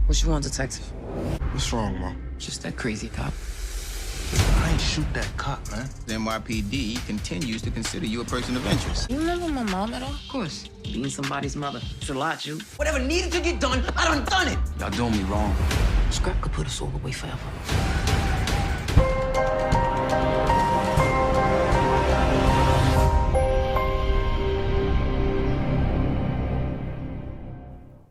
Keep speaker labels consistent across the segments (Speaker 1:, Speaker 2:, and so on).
Speaker 1: What you want, detective?
Speaker 2: What's wrong, Ma?
Speaker 1: Just that crazy cop.
Speaker 2: I ain't shoot that cop, man.
Speaker 3: The NYPD continues to consider you a person of interest.
Speaker 1: You remember my mom at all? Of course. Being somebody's mother. It's a lot, you. Whatever needed to get done, I done it.
Speaker 3: Y'all doing me wrong.
Speaker 1: Scrap could put us all away forever.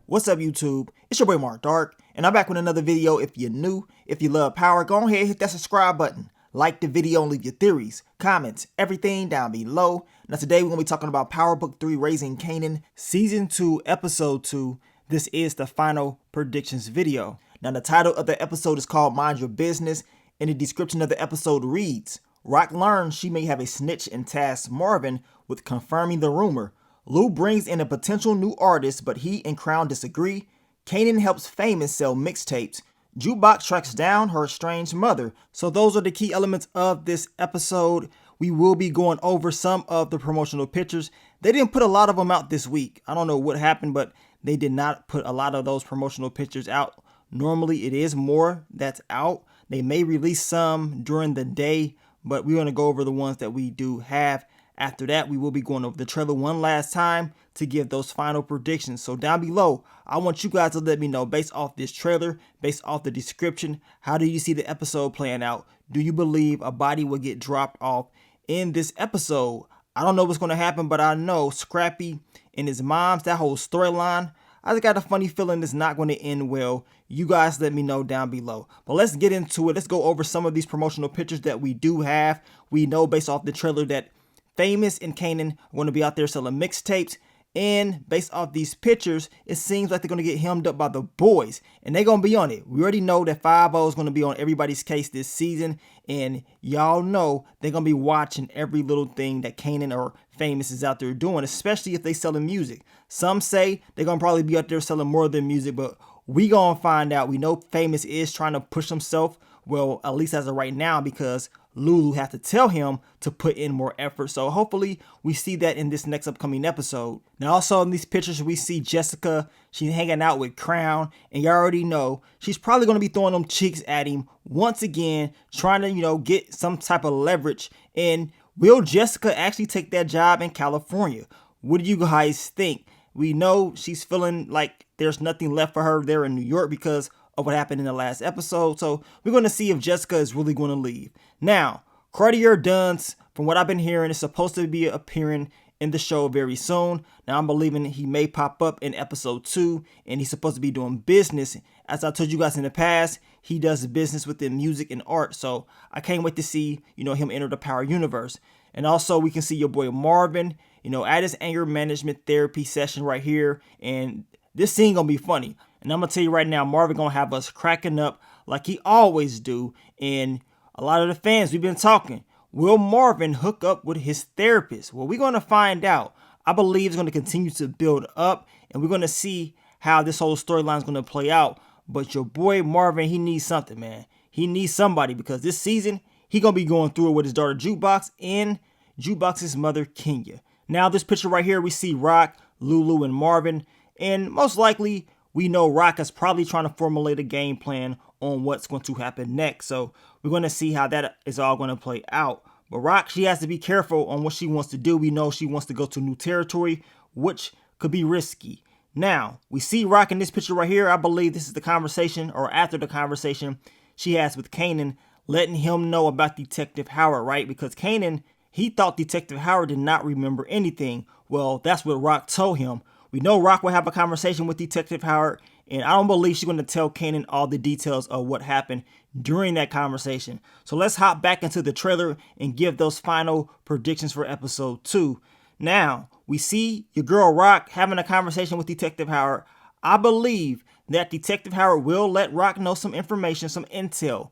Speaker 4: What's up, YouTube? It's your boy Mark Dark, and I'm back with another video. If you're new, if you love power, go ahead and hit that subscribe button. Like the video and leave your theories, comments, everything down below. Now today we're going to be talking about Power Book 3 Raising Kanan, Season 2, Episode 2. This is the final predictions video. Now the title of the episode is called Mind Your Business, and the description of the episode reads, Rock learns she may have a snitch and tasks Marvin with confirming the rumor. Lou brings in a potential new artist, but he and Crown disagree. Kanan helps Famous sell mixtapes. Jukebox tracks down her estranged mother. So those are the key elements of this episode. We will be going over some of the promotional pictures. They didn't put a lot of them out this week. I don't know what happened, but they did not put a lot of those promotional pictures out. Normally it is more that's out. They may release some during the day, but we're going to go over the ones that we do have. After that, we will be going over the trailer one last time to give those final predictions. So down below, I want you guys to let me know, based off this trailer, based off the description, how do you see the episode playing out? Do you believe a body will get dropped off in this episode? I don't know what's going to happen, but I know Scrappy and his mom's, that whole storyline, I just got a funny feeling it's not going to end well. You guys let me know down below. But let's get into it. Let's go over some of these promotional pictures that we do have. We know based off the trailer that Famous and Kanan are going to be out there selling mixtapes, and based off these pictures, it seems like they're going to get hemmed up by the boys, and they're going to be on it. We already know that 5-0 is going to be on everybody's case this season, and y'all know they're going to be watching every little thing that Kanan or Famous is out there doing, especially if they selling music. Some say they're going to probably be out there selling more than music, but we going to find out. We know Famous is trying to push himself, well, at least as of right now, because Lulu has to tell him to put in more effort. So hopefully we see that in this next upcoming episode. Now also in these pictures we see Jessica. She's hanging out with Crown, and you already know she's probably going to be throwing them cheeks at him once again, trying to, get some type of leverage. And will Jessica actually take that job in California? What do you guys think? We know she's feeling like there's nothing left for her there in New York because of what happened in the last episode. So we're going to see if Jessica is really going to leave. Now, Cartier Dunst, from what I've been hearing, is supposed to be appearing in the show very soon. Now, I'm believing he may pop up in episode 2, and he's supposed to be doing business. As I told you guys in the past, he does business within music and art. So I can't wait to see, him enter the Power universe. And also we can see your boy Marvin, at his anger management therapy session right here. And this scene gonna be funny. And I'm gonna tell you right now, Marvin gonna have us cracking up like he always do. And a lot of the fans, we've been talking, will Marvin hook up with his therapist? Well, we're gonna find out. I believe it's gonna continue to build up, and we're gonna see how this whole storyline is gonna play out. But your boy Marvin, he needs something, man. He needs somebody, because this season he gonna be going through it with his daughter Jukebox and Jukebox's mother Kenya. Now this picture right here, we see Rock, Lulu, and Marvin. And most likely, we know Rock is probably trying to formulate a game plan on what's going to happen next. So we're going to see how that is all going to play out. But Rock, she has to be careful on what she wants to do. We know she wants to go to new territory, which could be risky. Now, we see Rock in this picture right here. I believe this is the conversation, or after the conversation she has with Kanan, letting him know about Detective Howard, right? Because Kanan, he thought Detective Howard did not remember anything. Well, that's what Rock told him. We know Rock will have a conversation with Detective Howard, and I don't believe she's going to tell Kanan all the details of what happened during that conversation. So let's hop back into the trailer and give those final predictions for episode 2. Now, we see your girl Rock having a conversation with Detective Howard. I believe that Detective Howard will let Rock know some information, some intel,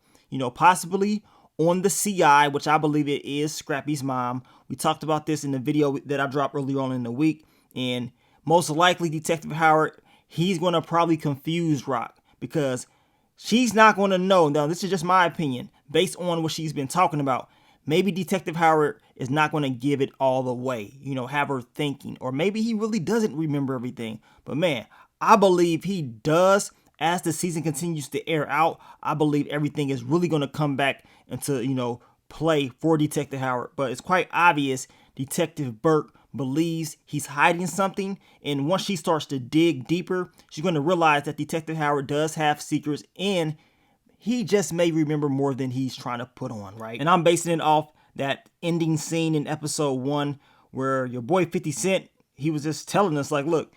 Speaker 4: possibly on the CI, which I believe it is Scrappy's mom. We talked about this in the video that I dropped earlier on in the week, and most likely Detective Howard, he's going to probably confuse Rock, because she's not going to know. Now, this is just my opinion based on what she's been talking about. Maybe Detective Howard is not going to give it all away, have her thinking. Or maybe he really doesn't remember everything. But man, I believe he does as the season continues to air out, I believe everything is really going to come back into, play for Detective Howard. But it's quite obvious Detective Burke believes he's hiding something, and once she starts to dig deeper, she's going to realize that Detective Howard does have secrets, and he just may remember more than he's trying to put on, right? And I'm basing it off that ending scene in episode 1 where your boy 50 Cent, he was just telling us, like, look,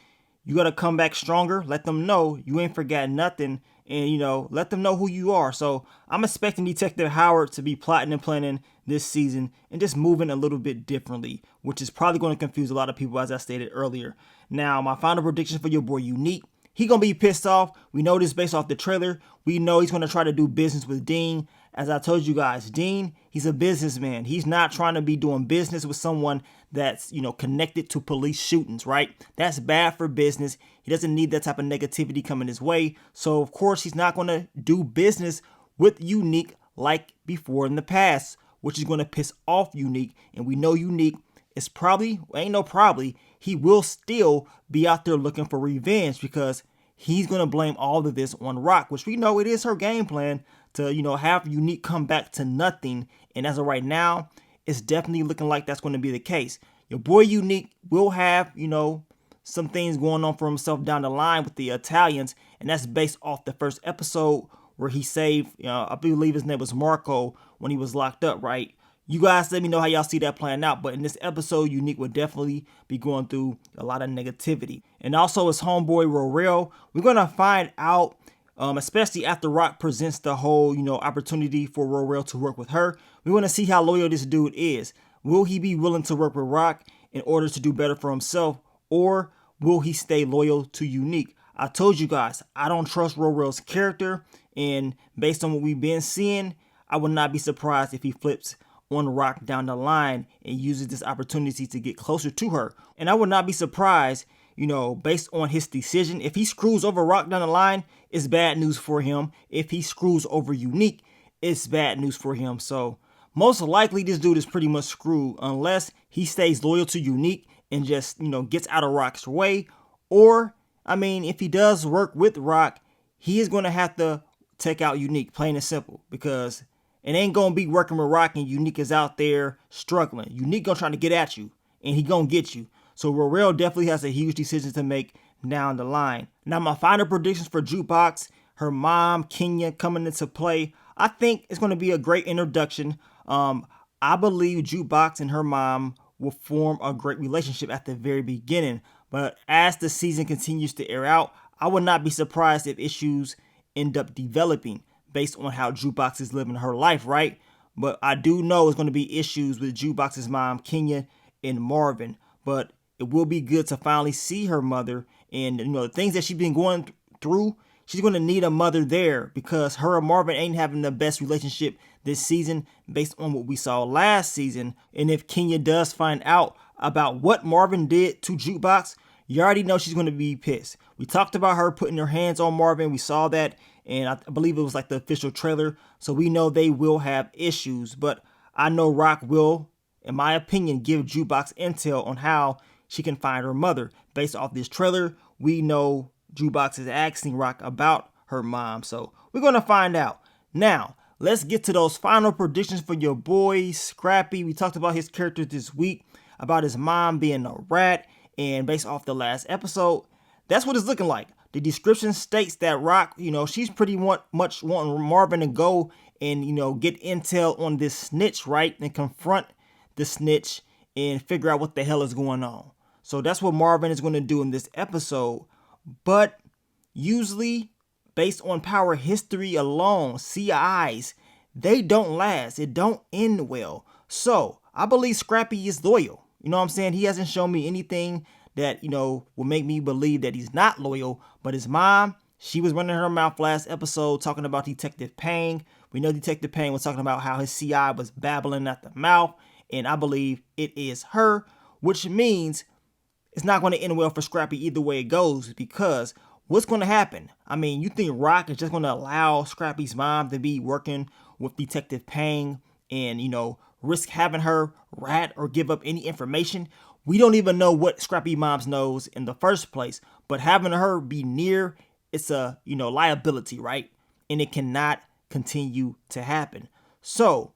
Speaker 4: you got to come back stronger. Let them know you ain't forgot nothing. And, let them know who you are. So I'm expecting Detective Howard to be plotting and planning this season and just moving a little bit differently, which is probably going to confuse a lot of people, as I stated earlier. Now, my final prediction for your boy Unique. He going to be pissed off. We know this based off the trailer. We know he's going to try to do business with Dean. As I told you guys, Dean, he's a businessman. He's not trying to be doing business with someone that's, connected to police shootings, right? That's bad for business. He doesn't need that type of negativity coming his way. So, of course, he's not going to do business with Unique like before in the past, which is going to piss off Unique. And we know Unique is he will still be out there looking for revenge because he's going to blame all of this on Rock, which we know it is her game plan to, have Unique come back to nothing. And as of right now, it's definitely looking like that's going to be the case. Your boy Unique will have, some things going on for himself down the line with the Italians. And that's based off the first episode where he saved, I believe his name was Marco when he was locked up, right? You guys let me know how y'all see that playing out. But in this episode, Unique will definitely be going through a lot of negativity. And also his homeboy Rorel, we're going to find out, especially after Rock presents the whole, opportunity for Rorel to work with her. We want to see how loyal this dude is. Will he be willing to work with Rock in order to do better for himself? Or will he stay loyal to Unique? I told you guys, I don't trust Rorel's character. And based on what we've been seeing, I would not be surprised if he flips on Rock down the line and uses this opportunity to get closer to her. And I would not be surprised, based on his decision. If he screws over Rock down the line, it's bad news for him. If he screws over Unique, it's bad news for him. So most likely this dude is pretty much screwed unless he stays loyal to Unique and just, gets out of Rock's way. Or, if he does work with Rock, he is going to have to take out Unique, plain and simple, because it ain't going to be working with Rock and Unique is out there struggling. Unique going to try to get at you, and he going to get you. So Rorel definitely has a huge decision to make down the line. Now, my final predictions for Jukebox, her mom, Kenya, coming into play. I think it's going to be a great introduction. I believe Jukebox and her mom will form a great relationship at the very beginning. But as the season continues to air out, I would not be surprised if issues end up developing based on how Jukebox is living her life, right? But I do know it's going to be issues with Jukebox's mom, Kenya, and Marvin. But it will be good to finally see her mother. And, the things that she's been going through, she's going to need a mother there because her and Marvin ain't having the best relationship this season based on what we saw last season. And if Kenya does find out about what Marvin did to Jukebox, you already know she's going to be pissed. We talked about her putting her hands on Marvin. We saw that, and I believe it was like the official trailer. So we know they will have issues. But I know Rock will, in my opinion, give Jukebox intel on how she can find her mother. Based off this trailer, we know Jukebox is asking Rock about her mom. So we're going to find out. Now, let's get to those final predictions for your boy, Scrappy. We talked about his character this week, about his mom being a rat. And based off the last episode, that's what it's looking like. The description states that Rock, she's pretty much wanting Marvin to go and, get intel on this snitch, right? And confront the snitch and figure out what the hell is going on. So that's what Marvin is going to do in this episode. But usually, based on power history alone, CIs, they don't last. It don't end well. So I believe Scrappy is loyal. You know what I'm saying? He hasn't shown me anything that, will make me believe that he's not loyal. But his mom, she was running her mouth last episode talking about Detective Payne. We know Detective Payne was talking about how his CI was babbling at the mouth. And I believe it is her, which means it's not going to end well for Scrappy either way it goes. Because what's going to happen? You think Rock is just going to allow Scrappy's mom to be working with Detective Payne and, risk having her rat or give up any information? We don't even know what Scrappy Moms knows in the first place, but having her be near it's a, liability, right? And it cannot continue to happen. So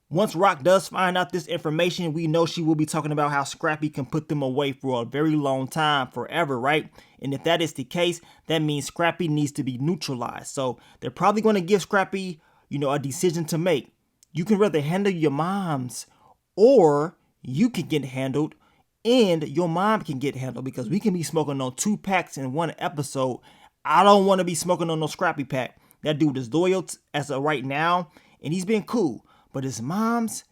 Speaker 4: once Rock does find out this information, we know she will be talking about how Scrappy can put them away for a very long time, forever, right? And if that is the case, that means Scrappy needs to be neutralized. So they're probably going to give Scrappy, a decision to make. You can rather handle your moms, or you can get handled and your mom can get handled, because we can be smoking on 2 packs in one episode. I don't want to be smoking on no Scrappy pack. That dude is loyal as of right now, and he's been cool. But his mom's,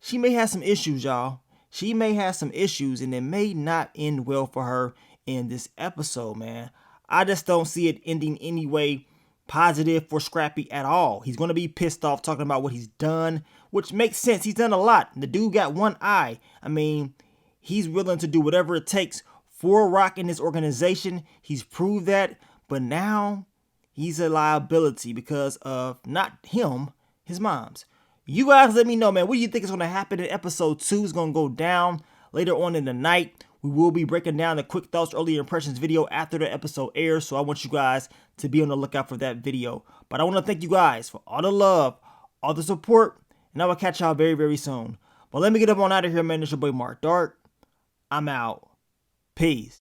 Speaker 4: she may have some issues, y'all. She may have some issues, and it may not end well for her in this episode, man. I just don't see it ending any way positive for Scrappy at all. He's going to be pissed off talking about what he's done, which makes sense. He's done a lot. The dude got one eye. I mean, he's willing to do whatever it takes for Rock in this organization. He's proved that. But now he's a liability because of not him, his mom's. You guys let me know, man. What do you think is going to happen in episode 2? It's going to go down later on in the night. We will be breaking down the quick thoughts, early impressions video after the episode airs. So I want you guys to be on the lookout for that video. But I want to thank you guys for all the love, all the support. And I will catch y'all very, very soon. But let me get up on out of here, man. It's your boy Mark Dark. I'm out. Peace.